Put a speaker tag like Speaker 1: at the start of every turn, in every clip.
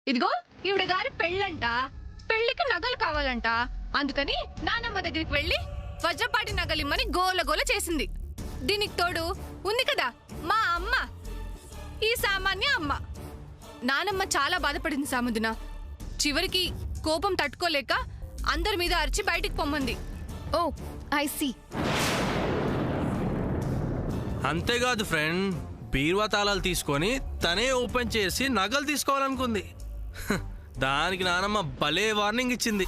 Speaker 1: ఇదిగో ఈవిడ గారి పెళ్ళంట, పెళ్లికి నగలు కావాలంట. అందుకని నానమ్మ దగ్గరికి వెళ్ళి వజ్రపాటి నగలిమ్మని గోల గోల చేసింది. దీనికి తోడు ఉంది కదా మా అమ్మ, ఈ సామాన్య అమ్మ. నానమ్మ చాలా బాధపడింది సాముదిన. చివరికి కోపం తట్టుకోలేక అందరి మీద అరిచి బయటికి పొమ్మంది.
Speaker 2: ఓ ఐ సీ.
Speaker 3: అంతేకాదు ఫ్రెండ్, బీరువా తాళాలు తీసుకొని తనే ఓపెన్ చేసి నగలు తీసుకోవాలనుకుంది. దానికి నానమ్మ భలే వార్నింగ్ ఇచ్చింది.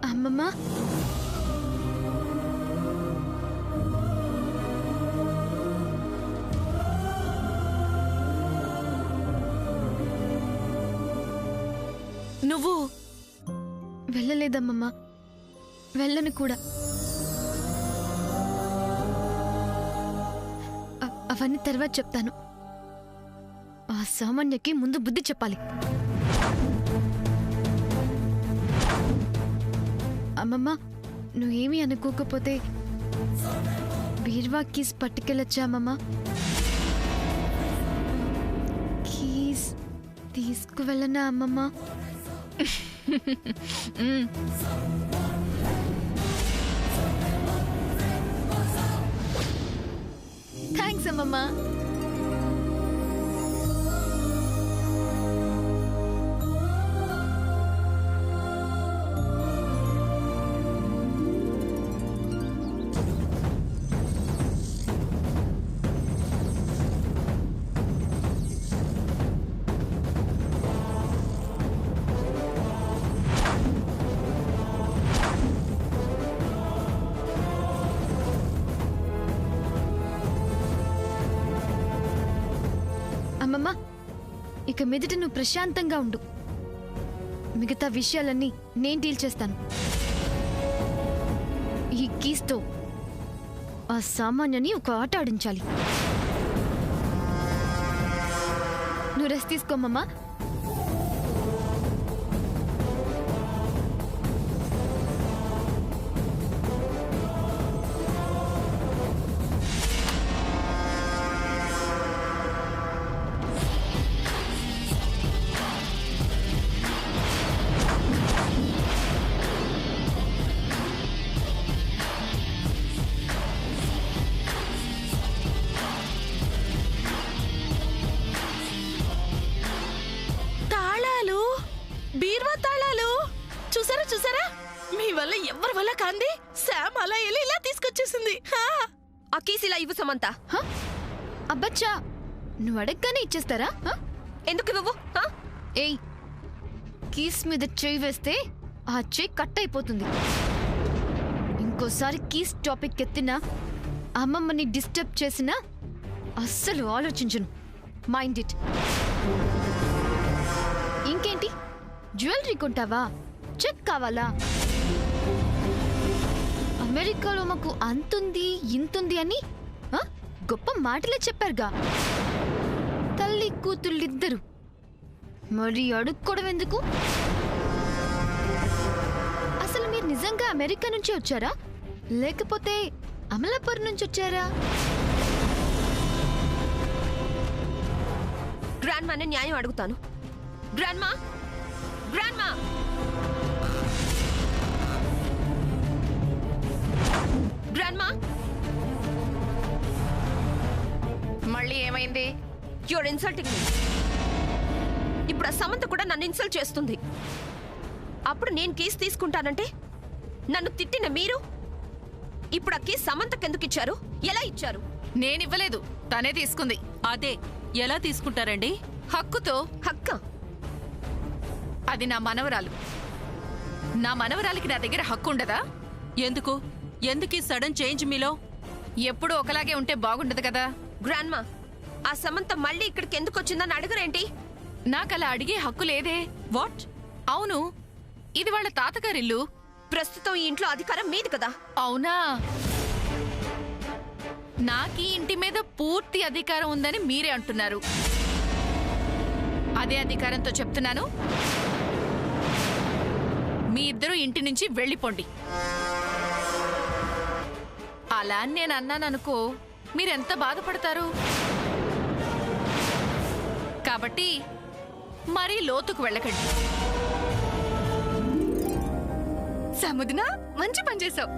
Speaker 2: అమ్మమ్మ,
Speaker 4: నువ్వు
Speaker 2: వెళ్ళలేదమ్మమ్మ, వెళ్ళను కూడా. అవన్నీ తర్వాత చెప్తాను. ఆ సామాన్యకి ముందు బుద్ధి చెప్పాలి. అమ్మమ్మ, నువ్వేమీ అనుకోకపోతే బీర్వా కీస్ పట్టుకెళ్ళొచ్చా అమ్మమ్మ? కీస్ తీసుకువెళ్ళనా అమ్మమ్మ? థ్యాంక్స్ అమ్మమ్మ. అమ్మమ్మ, ఇక మీదట నువ్వు ప్రశాంతంగా ఉండు. మిగతా విషయాలన్నీ నేను డీల్ చేస్తాను. ఈ కీస్తో ఆ సామాన్యని ఒక ఆట ఆడించాలి. నువ్వు రెస్ట్ తీసుకోమమ్మా.
Speaker 4: బీర్వా తాళాలు చూసారా చూసారా? మీ వల్ల ఎవరి వల్ల కాంది శామ్ అలా వెళ్ళి ఇలా తీసుకొచ్చేసింది.
Speaker 1: ఆ కీస్ ఇలా ఇవ్వు సమంత.
Speaker 2: అబ్బచ్చా, నువ్వు అడగగానే ఇచ్చేస్తారా?
Speaker 1: ఎందుకు ఇవ్వవు?
Speaker 2: ఏయ్, కీస్ మీద చెయ్యి వేస్తే ఆ చెయ్యి కట్ అయిపోతుంది. ఇంకోసారి కీస్ టాపిక్ ఎత్తినా, అమ్మమ్మని డిస్టర్బ్ చేసినా అస్సలు ఆలోచించను. Mind it. ఇంకేంటి, జ్యువెలరీ కొంటావా? చెక్ కావాలా? అమెరికాలో మాకు అంతుంది ఇంతుంది అని గొప్ప మాటలే చెప్పారుగా తల్లి కూతుళ్ళిద్దరు. మరి అడుక్కోవడం ఎందుకు? అసలు మీరు నిజంగా అమెరికా నుంచి వచ్చారా, లేకపోతే అమలాపురం నుంచి వచ్చారా?
Speaker 1: గ్రాండ్ మానే న్యాయం అడుగుతాను. గ్రాండ్ మా, గ్రాండ్ మా, గ్రాండ్ మా.
Speaker 4: మళ్ళీ ఏమైంది?
Speaker 1: You're insulting me. ఇప్పుడు ఆ సమంత కూడా నన్ను ఇన్సల్ట్ చేస్తుంది. అప్పుడు నేను కేసు తీసుకుంటానంటే నన్ను తిట్టిన మీరు ఇప్పుడు ఆ కేసు సమంతకు ఎందుకు ఇచ్చారు? ఎలా ఇచ్చారు?
Speaker 4: నేనివ్వలేదు, తనే తీసుకుంది.
Speaker 5: అదే ఎలా తీసుకుంటారండి?
Speaker 4: హక్కుతో.
Speaker 1: హక్క?
Speaker 4: అది నా మనవరాలు. నా మనవరాలికి నా దగ్గర హక్కు ఉండదా?
Speaker 5: ఎందుకు ఎందుకీ సడన్ చేంజ్ మీలో?
Speaker 4: ఎప్పుడూ ఒకలాగే ఉంటే బాగుండదు కదా.
Speaker 1: గ్రాండ్ మా, ఆ సమంత మళ్ళీ ఇక్కడికి ఎందుకు వచ్చిందని అడగరేంటి?
Speaker 4: నాకలా అడిగే హక్కు లేదే.
Speaker 5: వాట్?
Speaker 4: అవును, ఇది వాళ్ళ తాతగారిల్లు.
Speaker 1: ప్రస్తుతం ఈ ఇంట్లో అధికారం మీది కదా.
Speaker 4: అవునా?
Speaker 5: నాకు ఈ ఇంటి మీద పూర్తి అధికారం ఉందని మీరే అంటున్నారు. అదే అధికారంతో చెప్తున్నాను, మీ ఇద్దరు ఇంటి నుంచి వెళ్ళిపోండి. అలా అని నేను అన్నాననుకో, మీరెంత బాధపడతారు. కాబట్టి మరీ లోతుకు వెళ్ళకండి.
Speaker 1: సముద్ర మంచి పని చేసావు.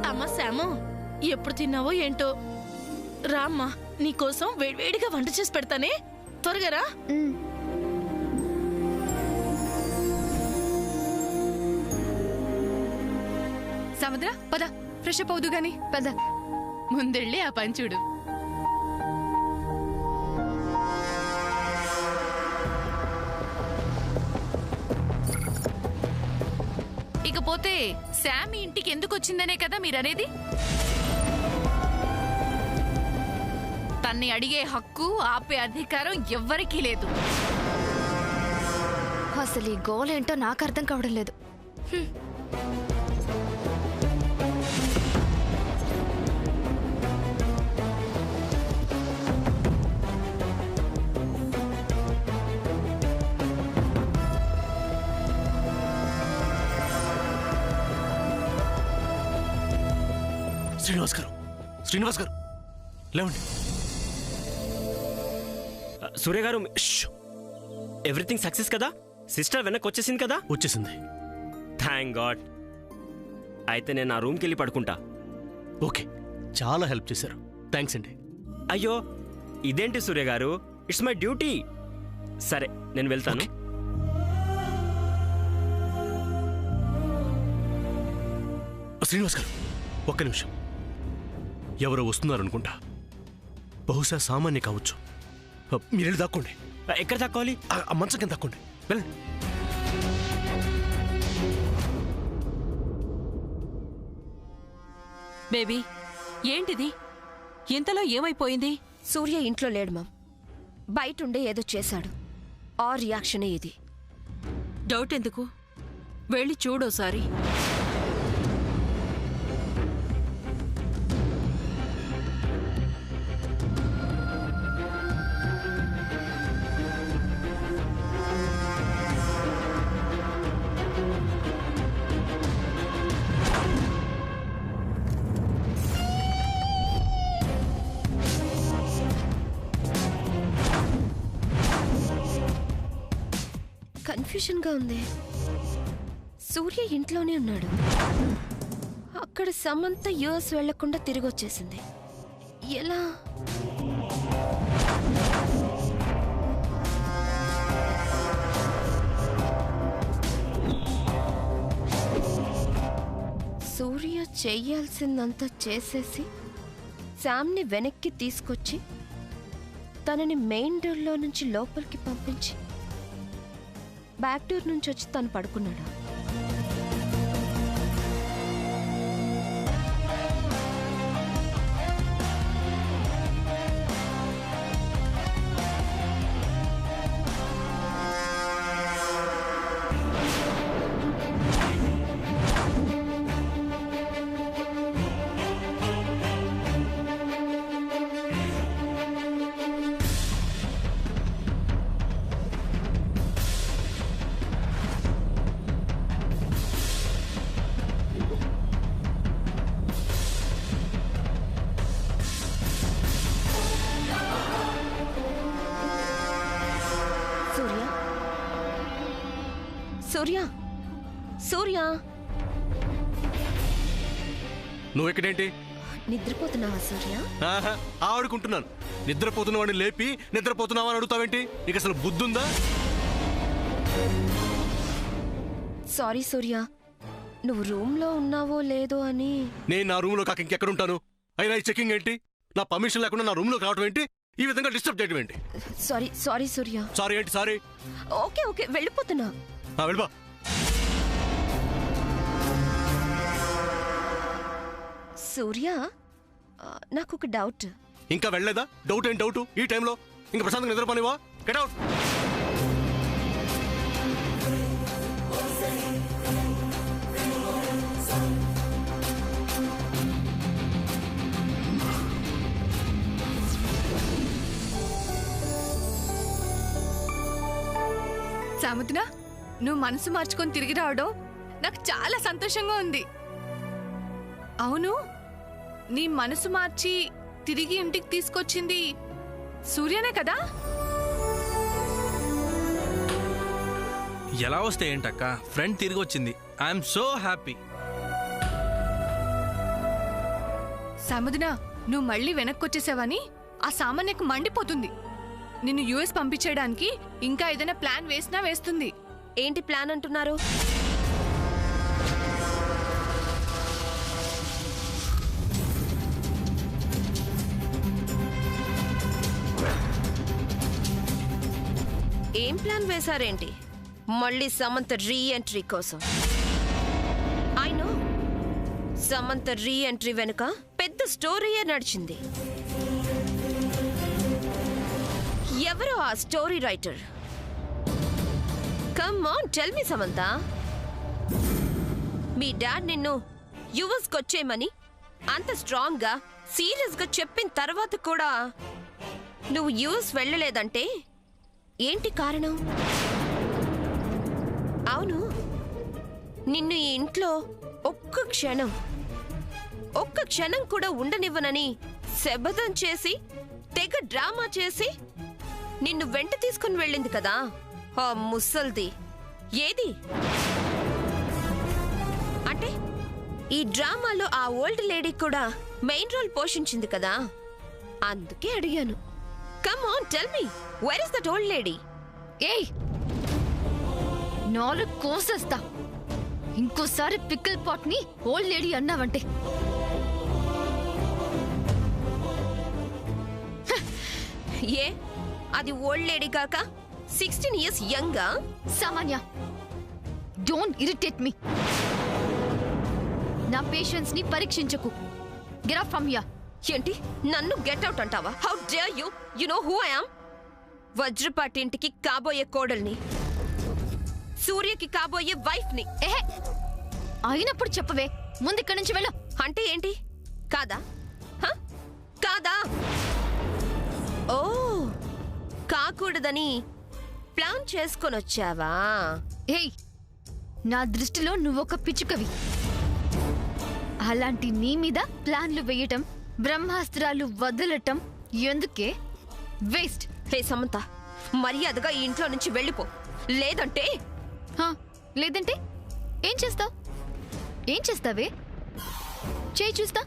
Speaker 4: అమ్మ శాము, ఎప్పుడు తిన్నావో ఏంటో. రామ్మా, నీకోసం వేడివేడిగా వంట చేసి పెడతానే, త్వరగా రా.
Speaker 1: సముద్ర పద, ఫ్రెష్ అప్ అవుదు గాని.
Speaker 2: పద.
Speaker 5: ముందెళ్ళి ఆ పని చూడు. ఇకపోతే శామ్ ఇంటికి ఎందుకు వచ్చిందనే కదా మీరనేది. తన్ని అడిగే హక్కు, ఆపే అధికారం ఎవ్వరికీ లేదు.
Speaker 2: అసలు ఈ గోల్ ఏంటో నాకు అర్థం కావడం లేదు.
Speaker 3: శ్రీనివాస్ గారు లేవండి.
Speaker 6: సూర్య గారు, ఎవ్రీథింగ్ సక్సెస్ కదా? సిస్టర్ వెనక్కి వచ్చేసింది కదా?
Speaker 3: వచ్చేసింది.
Speaker 6: Thank God. అయితే నేను నా రూమ్కి వెళ్ళి పడుకుంటా.
Speaker 3: ఓకే, చాలా హెల్ప్ చేశారు. థ్యాంక్స్ అండి.
Speaker 6: అయ్యో, ఇదేంటి సూర్య గారు, ఇట్స్ మై డ్యూటీ. సరే, నేను వెళ్తాను.
Speaker 3: శ్రీనివాస్ గారు, ఒక్క నిమిషం. ఎవరో వస్తున్నారనుకుంటా. బహుశా సామాన్య కావచ్చు. మీరెళ్ళి దాక్కోండి.
Speaker 6: ఎక్కడ తక్కువాలి?
Speaker 3: ఆ మంచం కింద దాక్కోండి. వెళ్ళండి.
Speaker 5: బేబీ, ఏంటిది? ఇంతలో ఏమైపోయింది?
Speaker 7: సూర్య ఇంట్లో లేడు మామ్. బయటుండే ఏదో చేశాడు. ఆ రియాక్షనే ఇది.
Speaker 5: డౌట్ ఎందుకు? వెళ్ళి చూడోసారి.
Speaker 7: కన్ఫ్యూషన్ గా ఉంది. సూర్య ఇంట్లోనే ఉన్నాడు. అక్కడ సమంత యూఎస్ వెళ్లకుండా తిరిగి వచ్చేసింది. ఎలా? సూర్య చెయ్యాల్సిందంతా చేసేసి శామ్ని వెనక్కి తీసుకొచ్చి తనని మెయిన్ డోర్లో నుంచి లోపలికి పంపించి బ్యాక్ డోర్ నుంచి వచ్చి తను పడుకున్నాడా? సూర్య, సూర్య,
Speaker 3: నువ్వు ఎక్కడేంటి?
Speaker 7: నిద్రపోతున్నావా సూర్య?
Speaker 3: ఆడుకుంటున్నాను. నిద్రపోతున్న వాడిని లేపి నిద్రపోతున్నావా అని అడుగుతావేంటి? నీకు అసలు బుద్ధుందా?
Speaker 7: సారీ సూర్య, నువ్వు రూమ్ లో ఉన్నావో లేదో అని.
Speaker 3: నేను నా రూమ్ లో కాక ఇంకెక్కడ ఉంటాను? అయినా ఈ చెకింగ్ ఏంటి? నా పర్మిషన్ లేకుండా నా రూమ్ లోకి రావడం ఏంటి? ఈ విధంగా డిస్టర్బ్ చేయడం ఏంటి?
Speaker 7: సారీ సారీ సూర్య.
Speaker 3: సారీ ఏంటి? సారీ.
Speaker 7: ఓకే ఓకే, వెళ్ళిపోతున్నా.
Speaker 3: వెళ్ళిపో.
Speaker 7: సూర్య, నాకు ఒక డౌట్.
Speaker 3: ఇంకా వెళ్ళలేదా? డౌట్ ఏంటి? డౌట్ ఈ టైంలో ఇంకా ప్రశాంతంగా నిద్రపోనివా? Get out.
Speaker 1: సాముద్ర, నువ్వు మనసు మార్చుకొని తిరిగి రావడం నాకు చాలా సంతోషంగా ఉంది. అవును, నీ మనసు మార్చి తిరిగి ఇంటికి తీసుకొచ్చింది సూర్యనే కదా?
Speaker 3: ఎలా వస్తే ఏంటక్క, ఫ్రెండ్ తిరిగి వచ్చింది. I'm so happy.
Speaker 1: సముద్ర, నువ్వు మళ్ళీ వెనక్కొచ్చేసావని ఆ సామాన్యకు మండిపోతుంది. నిన్ను యుఎస్ పంపించేయడానికి ఇంకా ఏదైనా ప్లాన్ వేసినా వేస్తుంది.
Speaker 7: ఏంటి ప్లాన్ అంటున్నారు? ఏం ప్లాన్ వేశారేంటి? మళ్ళీ సమంత రీ-ఎంట్రీ కోసం. ఐ నో, సమంత రీ-ఎంట్రీ వెనుక పెద్ద స్టోరీయే నడిచింది. ఎవరో ఆ story writer? Come on, tell me Samantha. Me dad నిన్ను యుఎస్ కొచ్చేయమని అంత స్ట్రాంగ్ గా సీరియస్ గా చెప్పిన తర్వాత కూడా నువ్వు యుఎస్ వెళ్ళలేదంటే ఏంటి కారణం? అవును, నిన్ను ఈ ఇంట్లో ఒక్క క్షణం కూడా ఉండనివ్వనని శపథం చేసి తెగ డ్రామా చేసి నిన్ను వెంట తీసుకుని వెళ్ళింది కదా ఆ ముసల్ది. ఏది అంటే ఈ డ్రామాలో ఆ ఓల్డ్ లేడీ కూడా మెయిన్ రోల్ పోషించింది కదా, అందుకే అడిగాను. Come on, tell me, where is that old lady?
Speaker 2: ఏయ్, 4 కోసేస్తా. ఇంకోసారి పికిల్ పాట్ ని ఓల్డ్ లేడీ అన్నావంటే
Speaker 7: ఏ అది ఓల్డ్ లేడీ కాక 16 ఇయర్స్ యంగా?
Speaker 2: సామాన్య, డోంట్ ఇరిటేట్ మీ. నా పేషెన్స్ ని పరీక్షించకు. Get out from here.
Speaker 7: ఏంటి, నన్ను గెట్ అవుట్ అంటావా? How dare you? You know who I am? Vajrapati ఇంటికి కాబోయే కోడల్ని, సూర్యకి కాబోయే వైఫ్ ని.
Speaker 2: ఏహే, అయినప్పుడు చెప్పవే. ముందు ఇక్కడి నుంచి వెళ్ళు.
Speaker 7: అంటే ఏంటి? కాదా? హ? కాదా? ఓ, కాకూడదని ప్లాన్ చేసుకొని వచ్చావా?
Speaker 2: ఏయ్, నా దృష్టిలో నువ్వొక పిచ్చుకవి. అలాంటి నీ మీద ప్లాన్లు వేయటం, బ్రహ్మాస్త్రాలు వదలటం ఎందుకే? వేస్ట్.
Speaker 7: హే సమంత, మర్యాదగా ఈ ఇంట్లో నుంచి వెళ్ళిపో. లేదంటే
Speaker 2: లేదంటే ఏం చేస్తావు? ఏం చేస్తావే? చేయి చూస్తా.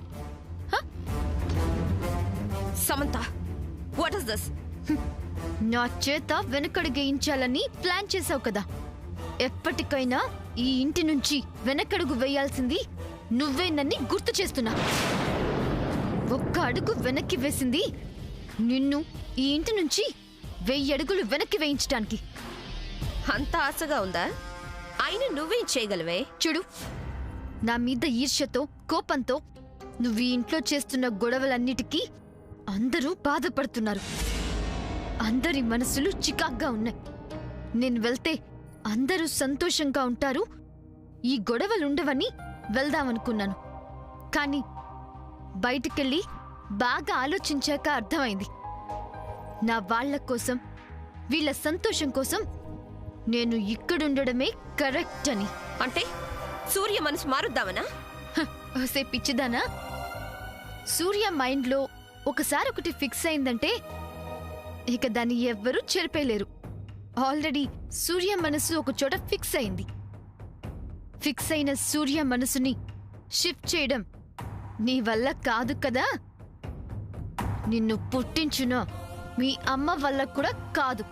Speaker 7: Samantha, what is this?
Speaker 2: నా చేత వెనకడుగేయించాలని ప్లాన్ చేసావు కదా. ఎప్పటికైనా ఈ ఇంటి నుంచి వెనకడుగు వేయాల్సింది నువ్వేనని గుర్తు చేస్తున్నా. ఒక్క అడుగు వెనక్కి వేసింది నిన్ను ఈ ఇంటి నుంచి 1000 అడుగులు వెనక్కి వేయించడానికి.
Speaker 7: అంత ఆశగా ఉందా? అయినా నువ్వేం చేయగలవే?
Speaker 2: చూడు, నా మీద ఈర్ష్యతో, కోపంతో నువ్వు ఈ ఇంట్లో చేస్తున్న గొడవలన్నిటికీ అందరూ బాధపడుతున్నారు. అందరి మనసులు చికాగ్గా ఉన్నాయి. నేను వెళ్తే అందరూ సంతోషంగా ఉంటారు, ఈ గొడవలుండవని వెళ్దామనుకున్నాను. కానీ బయటికెళ్ళి బాగా ఆలోచించాక అర్థమైంది, నా వాళ్ల కోసం, వీళ్ళ సంతోషం కోసం నేను ఇక్కడుండడమే కరెక్ట్ అని.
Speaker 7: అంటే సూర్య మనసు మారుద్దామనా?
Speaker 2: ఓసే పిచ్చిదానా, సూర్య మైండ్లో ఒకసారి ఒకటి ఫిక్స్ అయిందంటే ఇక దాన్ని ఎవ్వరూ చెరిపేయలేరు. ఆల్రెడీ సూర్య మనసు ఒక చోట ఫిక్స్ అయింది. ఫిక్స్ అయిన సూర్య మనసుని షిఫ్ట్ చేయడం నీ వల్ల కాదు కదా. నిన్ను పుట్టించిన మీ అమ్మ వల్ల కూడా కాదు.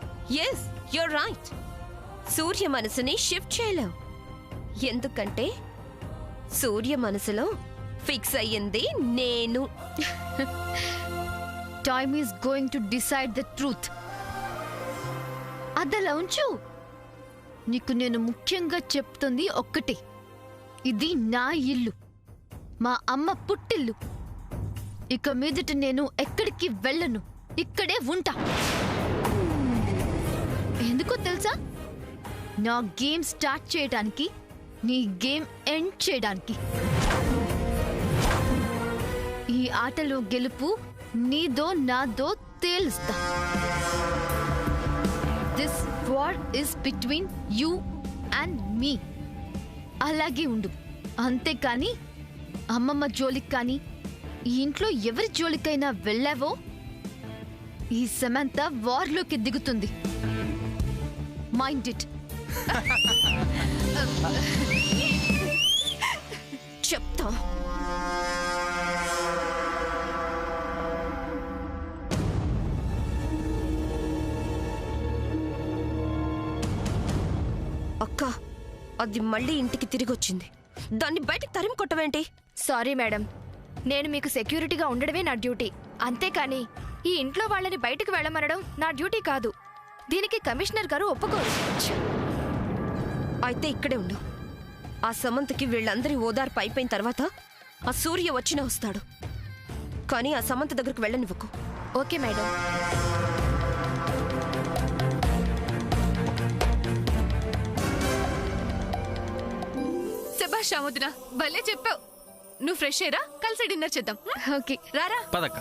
Speaker 7: Yes, you're right. సూర్య మనసుని షిఫ్ట్ చేయలేం. ఎందుకంటే సూర్య మనసులో ఫిక్స్ అయ్యింది నేను.
Speaker 2: Time is going to decide the truth. అదలా ఉంచు. నీకు నేను ముఖ్యంగా చెప్తుంది ఒక్కటే, ఇది నా ఇల్లు, మా అమ్మ పుట్టిల్లు. ఇక మీదట నేను ఎక్కడికి వెళ్ళను, ఇక్కడే ఉంటా. ఎందుకో తెలుసా? నా గేమ్ స్టార్ట్ చేయడానికి, నీ గేమ్ ఎండ్ చేయడానికి. ఈ ఆటలో గెలుపు నీదో నాదో తేలుస్తా. This war is between you and me. అలాగే ఉండు. అంతేకాని అమ్మమ్మ జోలికి కానీ ఈ ఇంట్లో ఎవరి జోలికైనా వెళ్ళావో ఈ సమంత వార్లోకి దిగుతుంది. Mind it.
Speaker 7: చెప్తా. అక్క, అది మళ్ళీ ఇంటికి తిరిగి వచ్చింది. దాన్ని బయటికి తరిమి కొట్టవేంటి?
Speaker 8: సారీ మేడం, నేను మీకు సెక్యూరిటీగా ఉండడమే నా డ్యూటీ. అంతేకాని ఈ ఇంట్లో వాళ్ళని బయటకు వెళ్ళమనడం నా డ్యూటీ కాదు. దీనికి కమిషనర్ గారు ఒప్పుకోరు.
Speaker 7: అయితే ఇక్కడే ఉండు. ఆ సమంతకి వీళ్ళందరి ఓదార్పు అయిపోయిన తర్వాత ఆ సూర్య వచ్చినా వస్తాడు. కానీ ఆ సమంత దగ్గరకు వెళ్ళనివ్వకు.
Speaker 8: Okay madam.
Speaker 1: శభాష్ వదిన, భలే చెప్పావు. నువ్వు ఫ్రెష్ అయ్యరా, కలిసి డిన్నర్ చేద్దాం.
Speaker 2: ఓకే.
Speaker 1: రారా.
Speaker 3: పదక్క.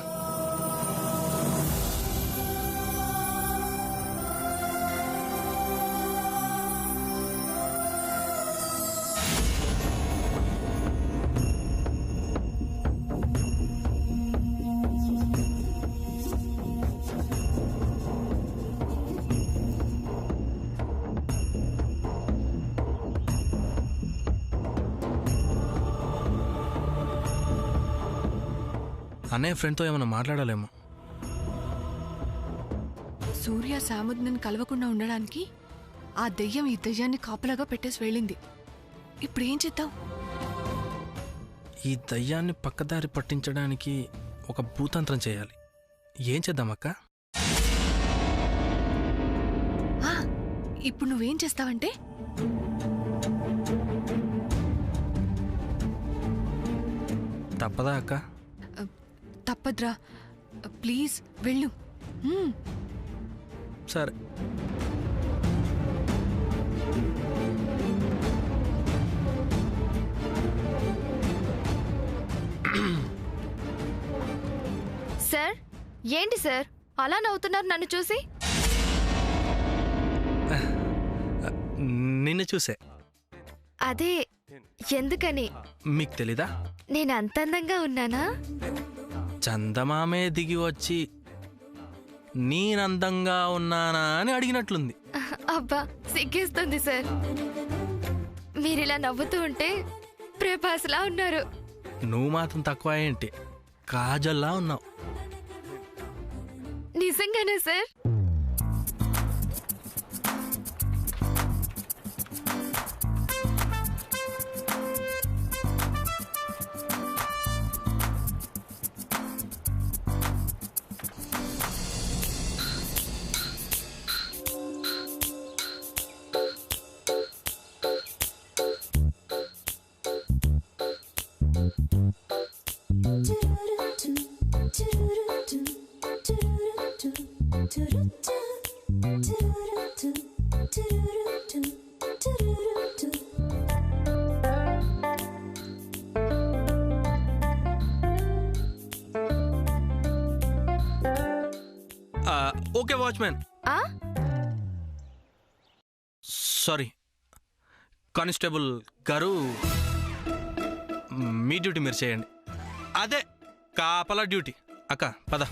Speaker 3: అన్నయ్య ఫ్రెండ్తో ఏమైనా మాట్లాడాలేమో.
Speaker 1: సూర్య సాముద్రిని కలవకుండా ఉండడానికి ఆ దెయ్యం ఈ దెయ్యాన్ని కాపలాగా పెట్టేసి వెళ్ళింది. ఇప్పుడు ఏం చేద్దాం?
Speaker 3: ఈ దయ్యాన్ని పక్కదారి పట్టించడానికి ఒక భూతంత్రం చేయాలి. ఏం చేద్దాం అక్క?
Speaker 1: ఇప్పుడు నువ్వేం చేస్తావంటే,
Speaker 3: తప్పదా అక్క?
Speaker 1: తప్పద్రా, ప్లీజ్ వెళ్ళు.
Speaker 3: సరే.
Speaker 8: సార్, ఏంటి సార్ అలా నవ్వుతున్నారు నన్ను చూసి?
Speaker 3: నిన్ను చూసే.
Speaker 8: అదే, ఎందుకని?
Speaker 3: మీకు తెలీదా?
Speaker 8: నేను అంత అందంగా ఉన్నానా?
Speaker 3: చందమామే దిగి వచ్చి నేనందంగా ఉన్నానా అని అడిగినట్లుంది.
Speaker 8: అబ్బా, సిగ్గేస్తుంది సార్. మీరిలా నవ్వుతూ ఉంటే ప్రభాస్లా ఉన్నారు.
Speaker 3: నువ్వు మాత్రం తక్కువ ఏంటి, కాజల్లా ఉన్నావు.
Speaker 8: నిజంగానే sir?
Speaker 3: Okay watchman. Sorry constable గారు, మీ డ్యూటీ మీరు చేయండి. అదే కాపలా డ్యూటీ. అక్క పద.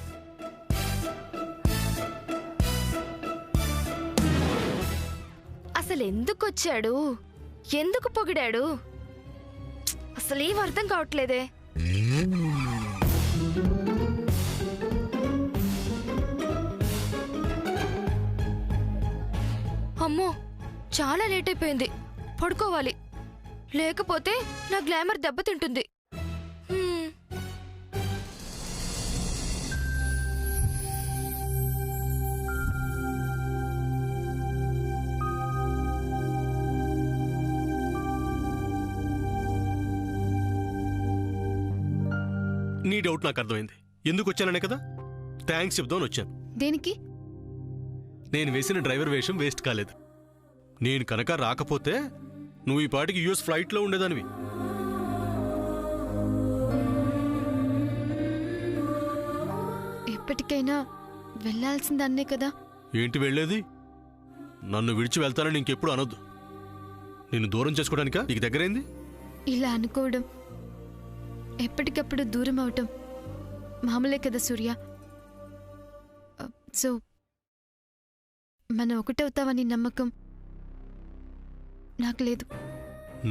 Speaker 8: అసలు ఎందుకు వచ్చాడు, ఎందుకు పొగిడాడు, అసలేం అర్థం కావట్లేదే. అమ్మో, చాలా లేట్ అయిపోయింది, పడుకోవాలి. లేకపోతే నా గ్లామర్ దెబ్బతింటుంది.
Speaker 9: నీ డౌట్ నాకు అర్థమైంది. ఎందుకు వచ్చాననే కదా, థ్యాంక్స్ చెప్దామని వచ్చాను.
Speaker 2: దేనికి?
Speaker 9: నేను వేసిన డ్రైవర్ వేషం వేస్ట్ కాలేదు. నేను కనుక రాకపోతే నువ్వు ఈ పాటికి యూఎస్ ఫ్లైట్లో ఉండేదానివి.
Speaker 2: ఎప్పటికైనా వెళ్ళాల్సిందన్నే కదా.
Speaker 9: ఏంటి వెళ్ళేది? నన్ను విడిచి వెళ్తానని ఇంకెప్పుడు అనొద్దు. నిన్ను దూరం చేసుకోవడానికా నీకు దగ్గరైంది?
Speaker 2: ఇలా అనుకోవడం, ఎప్పటికప్పుడు దూరం అవటం మామూలే కదా సూర్య. సో మనం ఒకటవుతామని నమ్మకం నాకు లేదు.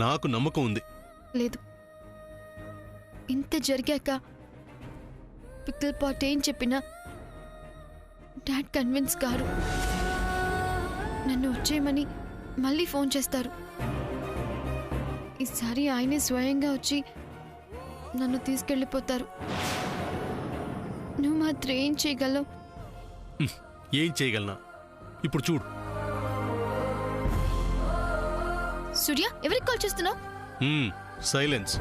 Speaker 9: నాకు నమ్మకం ఉంది.
Speaker 2: లేదు, ఇంత జరిగాక పిక్కల్ పాట్ ఏం చెప్పినా డాడ్ కన్విన్స్ కారు. నన్ను వచ్చేయమని మళ్ళీ ఫోన్ చేస్తారు. ఈసారి ఆయనే స్వయంగా వచ్చి నన్ను తీసుకెళ్ళిపోతారు. నువ్వు మాత్రం ఏం చేయగలవు?
Speaker 9: ఏం చేయగలనా? ఇప్పుడు చూడు.
Speaker 2: సూర్య, ఎవరికి కాల్ చేస్తున్నావు?
Speaker 9: సైలెన్స్.